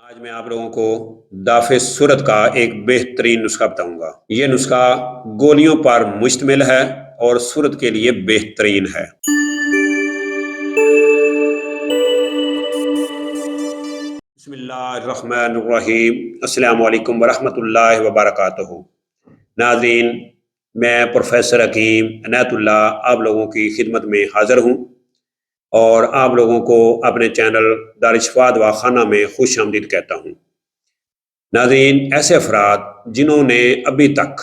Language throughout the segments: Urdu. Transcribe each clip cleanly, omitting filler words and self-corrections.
آج میں آپ لوگوں کو دافع صورت کا ایک بہترین نسخہ بتاؤں گا۔ یہ نسخہ گولیوں پر مشتمل ہے اور صورت کے لیے بہترین ہے۔ بسم اللہ الرحمن الرحیم۔ السلام علیکم ورحمۃ اللہ وبرکاتہ۔ ناظرین، میں پروفیسر حکیم عنایت اللہ آپ لوگوں کی خدمت میں حاضر ہوں اور آپ لوگوں کو اپنے چینل دارالشفا دواخانہ میں خوش آمدید کہتا ہوں۔ ناظرین، ایسے افراد جنہوں نے ابھی تک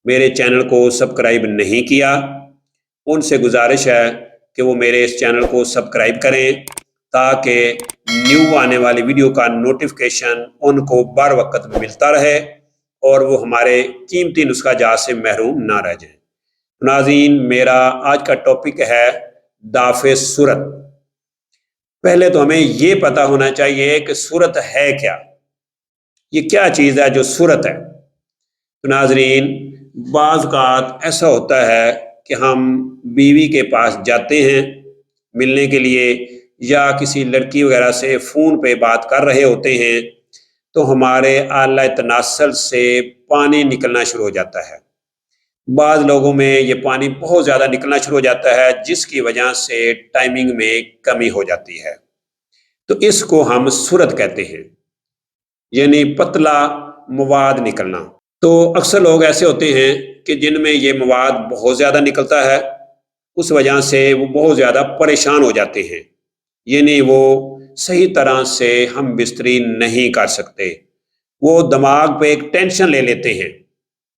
میرے چینل کو سبسکرائب نہیں کیا، ان سے گزارش ہے کہ وہ میرے اس چینل کو سبسکرائب کریں تاکہ نیو آنے والی ویڈیو کا نوٹیفیکیشن ان کو بر وقت ملتا رہے اور وہ ہمارے قیمتی نسخہ جات سے محروم نہ رہ جائیں۔ ناظرین، میرا آج کا ٹاپک ہے دافع صورت۔ پہلے تو ہمیں یہ پتہ ہونا چاہیے کہ صورت ہے کیا، یہ کیا چیز ہے جو صورت ہے۔ تو ناظرین، بعض اوقات ایسا ہوتا ہے کہ ہم بیوی کے پاس جاتے ہیں ملنے کے لیے یا کسی لڑکی وغیرہ سے فون پہ بات کر رہے ہوتے ہیں تو ہمارے آلہ تناسل سے پانی نکلنا شروع ہو جاتا ہے۔ بعض لوگوں میں یہ پانی بہت زیادہ نکلنا شروع ہو جاتا ہے جس کی وجہ سے ٹائمنگ میں کمی ہو جاتی ہے، تو اس کو ہم صورت کہتے ہیں، یعنی پتلا مواد نکلنا۔ تو اکثر لوگ ایسے ہوتے ہیں کہ جن میں یہ مواد بہت زیادہ نکلتا ہے، اس وجہ سے وہ بہت زیادہ پریشان ہو جاتے ہیں، یعنی وہ صحیح طرح سے ہم بستری نہیں کر سکتے۔ وہ دماغ پہ ایک ٹینشن لے لیتے ہیں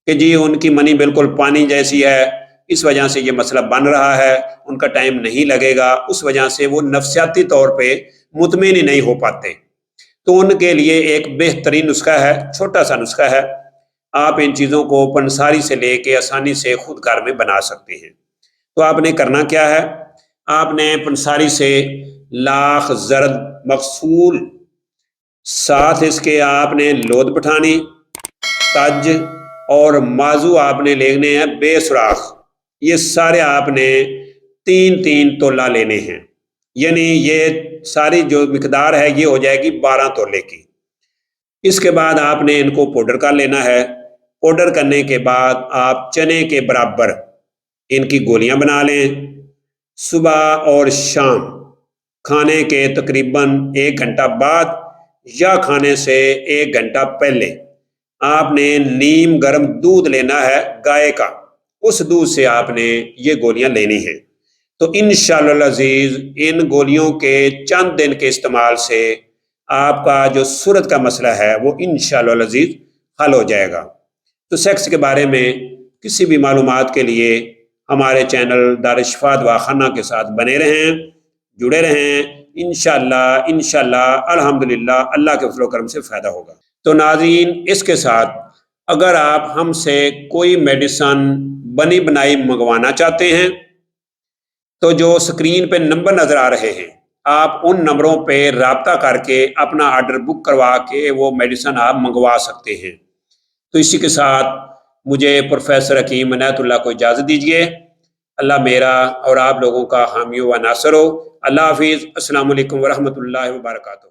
کہ جی ان کی منی بالکل پانی جیسی ہے، اس وجہ سے یہ مسئلہ بن رہا ہے، ان کا ٹائم نہیں لگے گا، اس وجہ سے وہ نفسیاتی طور پہ مطمئن ہی نہیں ہو پاتے۔ تو ان کے لیے ایک بہترین نسخہ ہے، چھوٹا سا نسخہ ہے، آپ ان چیزوں کو پنساری سے لے کے آسانی سے خود گھر میں بنا سکتے ہیں۔ تو آپ نے کرنا کیا ہے، آپ نے پنساری سے لاکھ زرد مغسول، ساتھ اس کے آپ نے لود بٹھانی، تج اور مازو آپ نے لینے ہیں بے سراخ، یہ سارے آپ نے 3 تولہ لینے ہیں، یعنی یہ ساری جو مقدار ہے یہ ہو جائے گی 12 تولے کی۔ اس کے بعد آپ نے ان کو پاؤڈر کر لینا ہے۔ پاؤڈر کرنے کے بعد آپ چنے کے برابر ان کی گولیاں بنا لیں۔ صبح اور شام کھانے کے تقریباً 1 گھنٹہ بعد یا کھانے سے 1 گھنٹہ پہلے آپ نے نیم گرم دودھ لینا ہے گائے کا، اس دودھ سے آپ نے یہ گولیاں لینی ہیں۔ تو انشاءاللہ العزیز ان گولیوں کے چند دن کے استعمال سے آپ کا جو صورت کا مسئلہ ہے وہ انشاءاللہ العزیز حل ہو جائے گا۔ تو سیکس کے بارے میں کسی بھی معلومات کے لیے ہمارے چینل دارالشفا دواخانہ کے ساتھ بنے رہیں، جڑے رہیں، انشاءاللہ الحمدللہ اللہ کے فضل و کرم سے فائدہ ہوگا۔ تو ناظرین، اس کے ساتھ اگر آپ ہم سے کوئی میڈیسن بنی بنائی منگوانا چاہتے ہیں تو جو سکرین پہ نمبر نظر آ رہے ہیں آپ ان نمبروں پہ رابطہ کر کے اپنا آرڈر بک کروا کے وہ میڈیسن آپ منگوا سکتے ہیں۔ تو اسی کے ساتھ مجھے پروفیسر حکیم عنایت اللہ کو اجازت دیجیے۔ اللہ میرا اور آپ لوگوں کا حامی و ناصر ہو۔ اللہ حافظ۔ السلام علیکم ورحمۃ اللہ وبرکاتہ۔